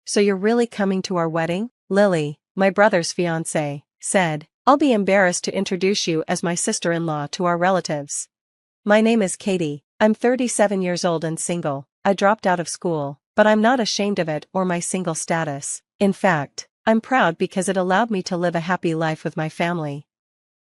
"So you're really coming to our wedding?" Lily, my brother's fiancée, said. "I'll be embarrassed to introduce you as my sister-in-law to our relatives. My name is Katie. I'm 37 years old and single. I dropped out of school, but I'm not ashamed of it or my single status. In fact, I'm proud because it allowed me to live a happy life with my family.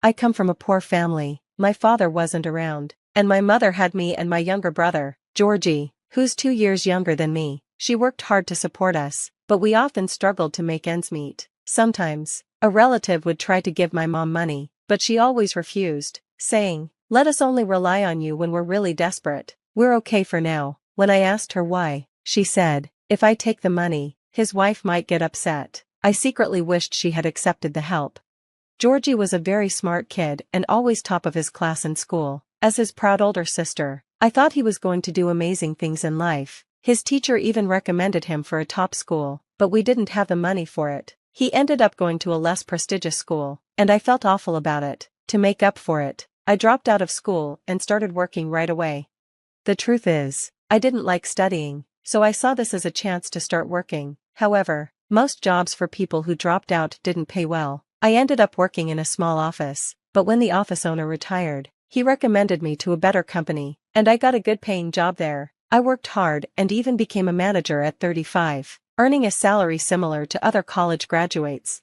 I come from a poor family, my father wasn't around, and my mother had me and my younger brother, Georgie, who's 2 years younger than me. She worked hard to support us, but we often struggled to make ends meet. Sometimes, a relative would try to give my mom money, but she always refused, saying, 'Let us only rely on you when we're really desperate. We're okay for now.' When I asked her why, she said, 'If I take the money, his wife might get upset.' I secretly wished she had accepted the help. Georgie was a very smart kid and always top of his class in school. As his proud older sister, I thought he was going to do amazing things in life. His teacher even recommended him for a top school, but we didn't have the money for it. He ended up going to a less prestigious school, and I felt awful about it. To make up for it, I dropped out of school and started working right away. The truth is, I didn't like studying, so I saw this as a chance to start working. However, most jobs for people who dropped out didn't pay well. I ended up working in a small office, but when the office owner retired, he recommended me to a better company, and I got a good paying job there. I worked hard and even became a manager at 35, earning a salary similar to other college graduates.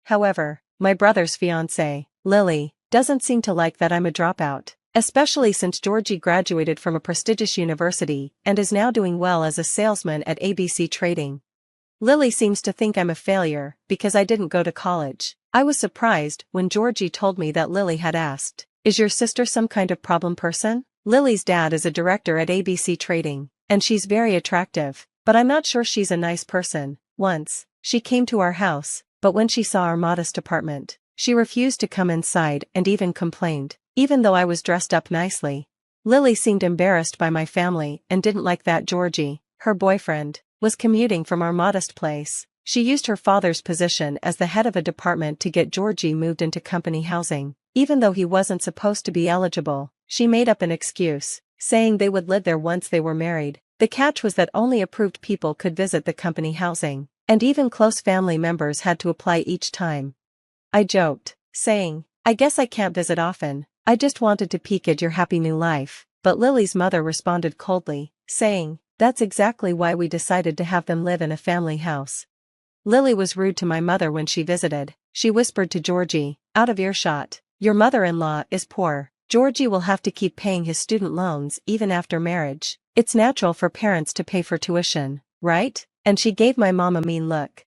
However, my brother's fiancée, Lily, doesn't seem to like that I'm a dropout, especially since Georgie graduated from a prestigious university and is now doing well as a salesman at ABC Trading. Lily seems to think I'm a failure because I didn't go to college. I was surprised when Georgie told me that Lily had asked, "Is your sister some kind of problem person?" Lily's dad is a director at ABC Trading, and she's very attractive, but I'm not sure she's a nice person. Once, she came to our house, but when she saw our modest apartment, she refused to come inside and even complained, even though I was dressed up nicely. Lily seemed embarrassed by my family and didn't like that Georgie, her boyfriend, was commuting from our modest place. She used her father's position as the head of a department to get Georgie moved into company housing. Even though he wasn't supposed to be eligible, she made up an excuse, saying they would live there once they were married. The catch was that only approved people could visit the company housing, and even close family members had to apply each time. I joked, saying, "I guess I can't visit often. I just wanted to peek at your happy new life." But Lily's mother responded coldly, saying, "That's exactly why we decided to have them live in a family house." Lily was rude to my mother when she visited. She whispered to Georgie, out of earshot, "Your mother-in-law is poor. Georgie will have to keep paying his student loans even after marriage. It's natural for parents to pay for tuition, right?" And she gave my mom a mean look.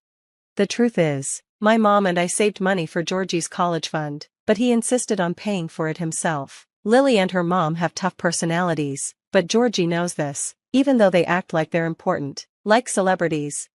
The truth is, my mom and I saved money for Georgie's college fund, but he insisted on paying for it himself. Lily and her mom have tough personalities, but Georgie knows this, even though they act like they're important, like celebrities.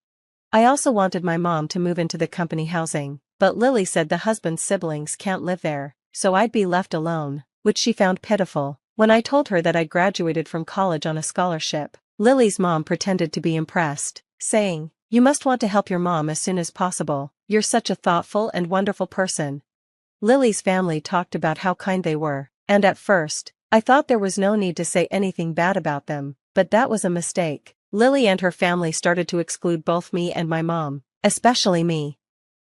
I also wanted my mom to move into the company housing, but Lily said the husband's siblings can't live there, so I'd be left alone, which she found pitiful. When I told her that I graduated from college on a scholarship, Lily's mom pretended to be impressed, saying, "You must want to help your mom as soon as possible. You're such a thoughtful and wonderful person." Lily's family talked about how kind they were, and at first, I thought there was no need to say anything bad about them, but that was a mistake. Lily and her family started to exclude both me and my mom, especially me.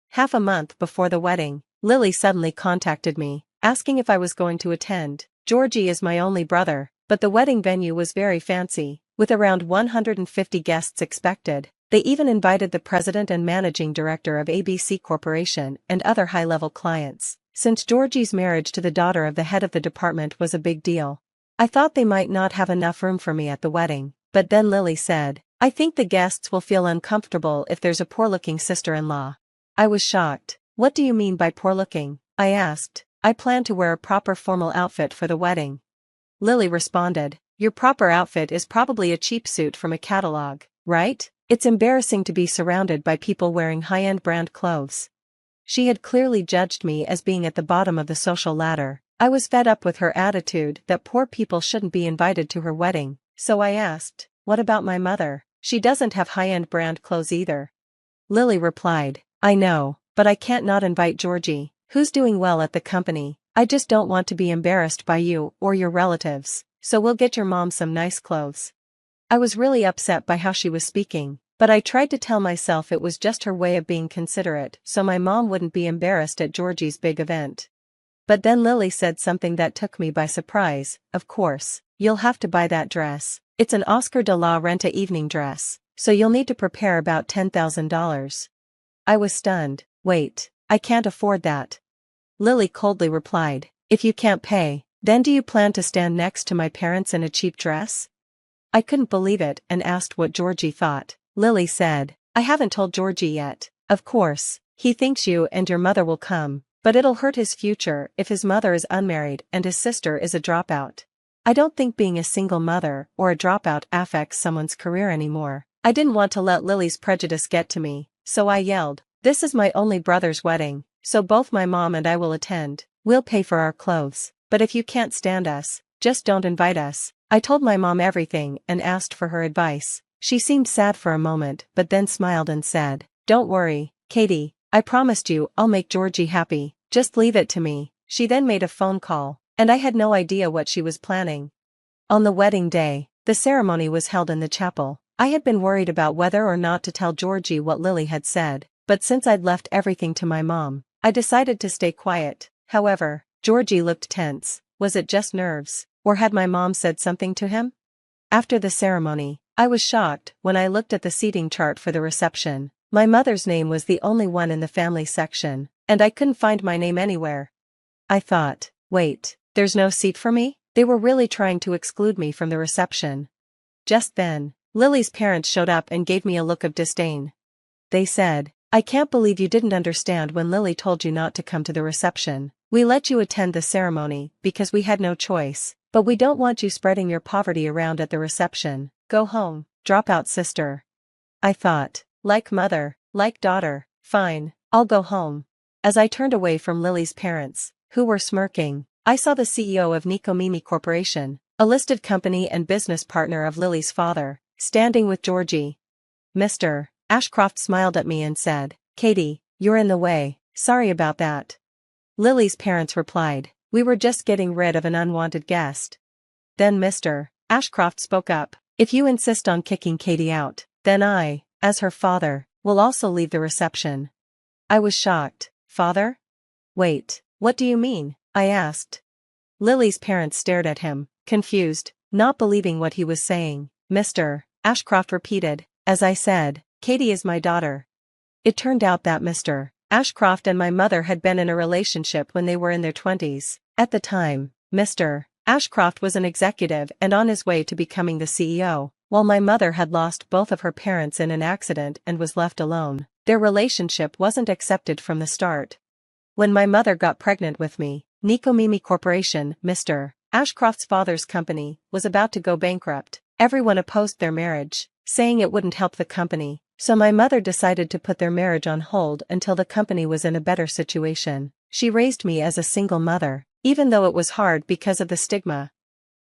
Half a month before the wedding, Lily suddenly contacted me, asking if I was going to attend. Georgie is my only brother, but the wedding venue was very fancy, with around 150 guests expected. They even invited the president and managing director of ABC Corporation and other high-level clients, since Georgie's marriage to the daughter of the head of the department was a big deal. I thought they might not have enough room for me at the wedding, but then Lily said, "I think the guests will feel uncomfortable if there's a poor-looking sister-in-law." I was shocked. "What do you mean by poor-looking?" I asked. "I plan to wear a proper formal outfit for the wedding." Lily responded, "Your proper outfit is probably a cheap suit from a catalog, right? It's embarrassing to be surrounded by people wearing high-end brand clothes." She had clearly judged me as being at the bottom of the social ladder. I was fed up with her attitude that poor people shouldn't be invited to her wedding, so I asked, "What about my mother? She doesn't have high-end brand clothes either." Lily replied, "I know, but I can't not invite Georgie, who's doing well at the company. I just don't want to be embarrassed by you or your relatives, so we'll get your mom some nice clothes." I was really upset by how she was speaking. But I tried to tell myself it was just her way of being considerate so my mom wouldn't be embarrassed at Georgie's big event. But then Lily said something that took me by surprise. Of course, you'll have to buy that dress. It's an Oscar de la Renta evening dress, so you'll need to prepare about $10,000. I was stunned. Wait, I can't afford that. Lily coldly replied, if you can't pay, then do you plan to stand next to my parents in a cheap dress? I couldn't believe it and asked what Georgie thought. Lily said, I haven't told Georgie yet. Of course, he thinks you and your mother will come, but it'll hurt his future if his mother is unmarried and his sister is a dropout. I don't think being a single mother or a dropout affects someone's career anymore. I didn't want to let Lily's prejudice get to me, so I yelled, this is my only brother's wedding, so both my mom and I will attend. We'll pay for our clothes, but if you can't stand us, just don't invite us. I told my mom everything and asked for her advice. She seemed sad for a moment but then smiled and said, don't worry, Katie, I promised you I'll make Georgie happy, just leave it to me. She then made a phone call, and I had no idea what she was planning. On the wedding day, the ceremony was held in the chapel. I had been worried about whether or not to tell Georgie what Lily had said, but since I'd left everything to my mom, I decided to stay quiet. However, Georgie looked tense. Was it just nerves, or had my mom said something to him? After the ceremony, I was shocked when I looked at the seating chart for the reception. My mother's name was the only one in the family section, and I couldn't find my name anywhere. I thought, wait, there's no seat for me? They were really trying to exclude me from the reception. Just then, Lily's parents showed up and gave me a look of disdain. They said, I can't believe you didn't understand when Lily told you not to come to the reception. We let you attend the ceremony because we had no choice, but we don't want you spreading your poverty around at the reception. Go home, dropout sister. I thought, like mother, like daughter, fine, I'll go home. As I turned away from Lily's parents, who were smirking, I saw the CEO of Nico Mimi Corporation, a listed company and business partner of Lily's father, standing with Georgie. Mr. Ashcroft smiled at me and said, Katie, you're in the way, sorry about that. Lily's parents replied, we were just getting rid of an unwanted guest. Then Mr. Ashcroft spoke up, if you insist on kicking Katie out, then I, as her father, will also leave the reception. I was shocked. Father? Wait, what do you mean? I asked. Lily's parents stared at him, confused, not believing what he was saying. Mr. Ashcroft repeated, as I said, Katie is my daughter. It turned out that Mr. Ashcroft and my mother had been in a relationship when they were in their 20s. At the time, Mr. Ashcroft was an executive and on his way to becoming the CEO, while my mother had lost both of her parents in an accident and was left alone. Their relationship wasn't accepted from the start. When my mother got pregnant with me, Nico Mimi Corporation, Mr. Ashcroft's father's company, was about to go bankrupt. Everyone opposed their marriage, saying it wouldn't help the company, so my mother decided to put their marriage on hold until the company was in a better situation. She raised me as a single mother, even though it was hard because of the stigma.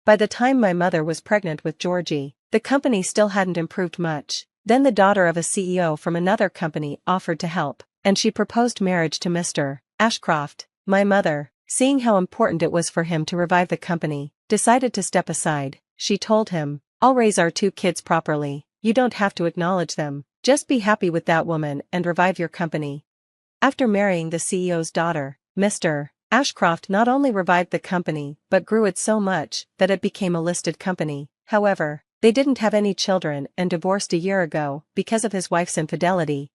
By the time my mother was pregnant with Georgie, the company still hadn't improved much. Then the daughter of a CEO from another company offered to help, and she proposed marriage to Mr. Ashcroft. My mother, seeing how important it was for him to revive the company, decided to step aside. She told him, I'll raise our 2 kids properly, you don't have to acknowledge them, just be happy with that woman and revive your company. After marrying the CEO's daughter, Mr. Ashcroft not only revived the company but grew it so much that it became a listed company. However, they didn't have any children and divorced a year ago because of his wife's infidelity.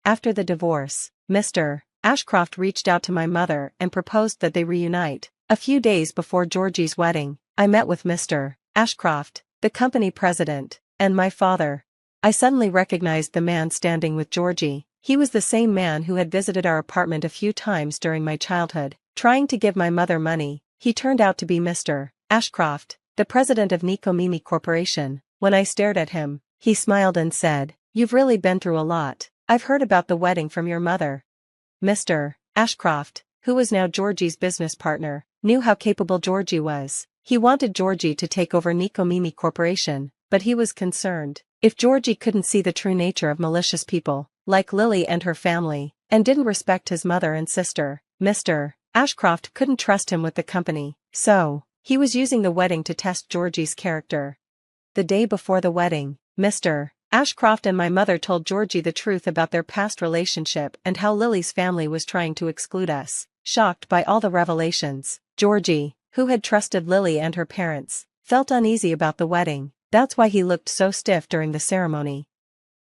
After the divorce, Mr. Ashcroft reached out to my mother and proposed that they reunite. A few days before Georgie's wedding, I met with Mr. Ashcroft, the company president, and my father. I suddenly recognized the man standing with Georgie. He was the same man who had visited our apartment a few times during my childhood, trying to give my mother money. He turned out to be Mr. Ashcroft, the president of Nico Mimi Corporation. When I stared at him, he smiled and said, You've really been through a lot. I've heard about the wedding from your mother. Mr. Ashcroft, who was now Georgie's business partner, knew how capable Georgie was. He wanted Georgie to take over Nico Mimi Corporation, but he was concerned if Georgie couldn't see the true nature of malicious people, like Lily and her family, and didn't respect his mother and sister. Mr. Ashcroft couldn't trust him with the company, so he was using the wedding to test Georgie's character. The day before the wedding, Mr. Ashcroft and my mother told Georgie the truth about their past relationship and how Lily's family was trying to exclude us. Shocked by all the revelations, Georgie, who had trusted Lily and her parents, felt uneasy about the wedding. That's why he looked so stiff during the ceremony.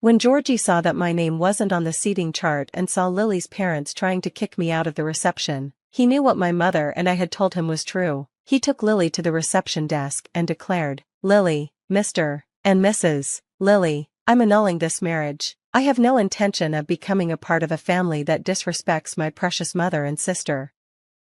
When Georgie saw that my name wasn't on the seating chart and saw Lily's parents trying to kick me out of the reception, he knew what my mother and I had told him was true. He took Lily to the reception desk and declared, "Lily, Mr. and Mrs. Lily, I'm annulling this marriage. I have no intention of becoming a part of a family that disrespects my precious mother and sister."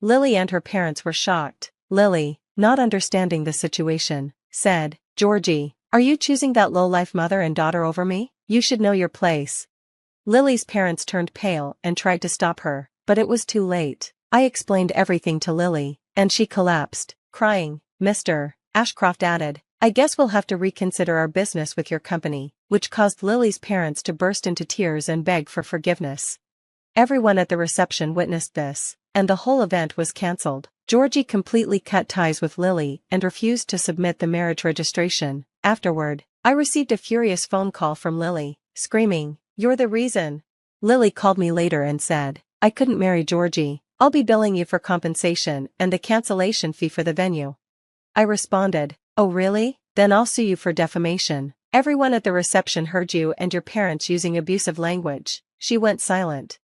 Lily and her parents were shocked. Lily, not understanding the situation, said, "Georgie, are you choosing that low-life mother and daughter over me? You should know your place." Lily's parents turned pale and tried to stop her, but it was too late. I explained everything to Lily, and she collapsed, crying. Mr. Ashcroft added, "I guess we'll have to reconsider our business with your company," which caused Lily's parents to burst into tears and beg for forgiveness. Everyone at the reception witnessed this, and the whole event was cancelled. Georgie completely cut ties with Lily and refused to submit the marriage registration. Afterward, I received a furious phone call from Lily, screaming, "You're the reason." Lily called me later and said, "I couldn't marry Georgie. I'll be billing you for compensation and the cancellation fee for the venue." I responded, "Oh really? Then I'll sue you for defamation. Everyone at the reception heard you and your parents using abusive language." She went silent.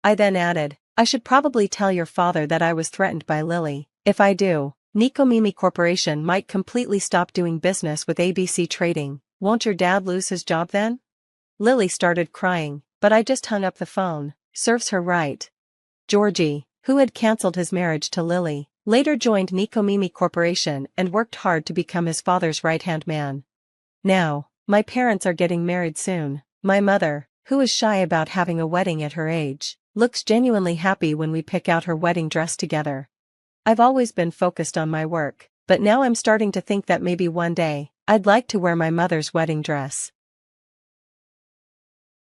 I then added, "I should probably tell your father that I was threatened by Lily. If I do, Nico Mimi Corporation might completely stop doing business with ABC Trading. Won't your dad lose his job then?" Lily started crying, but I just hung up the phone. Serves her right. Georgie, who had cancelled his marriage to Lily, later joined Nico Mimi Corporation and worked hard to become his father's right-hand man. Now, my parents are getting married soon. My mother, who is shy about having a wedding at her age, looks genuinely happy when we pick out her wedding dress together. I've always been focused on my work, but now I'm starting to think that maybe one day, I'd like to wear my mother's wedding dress.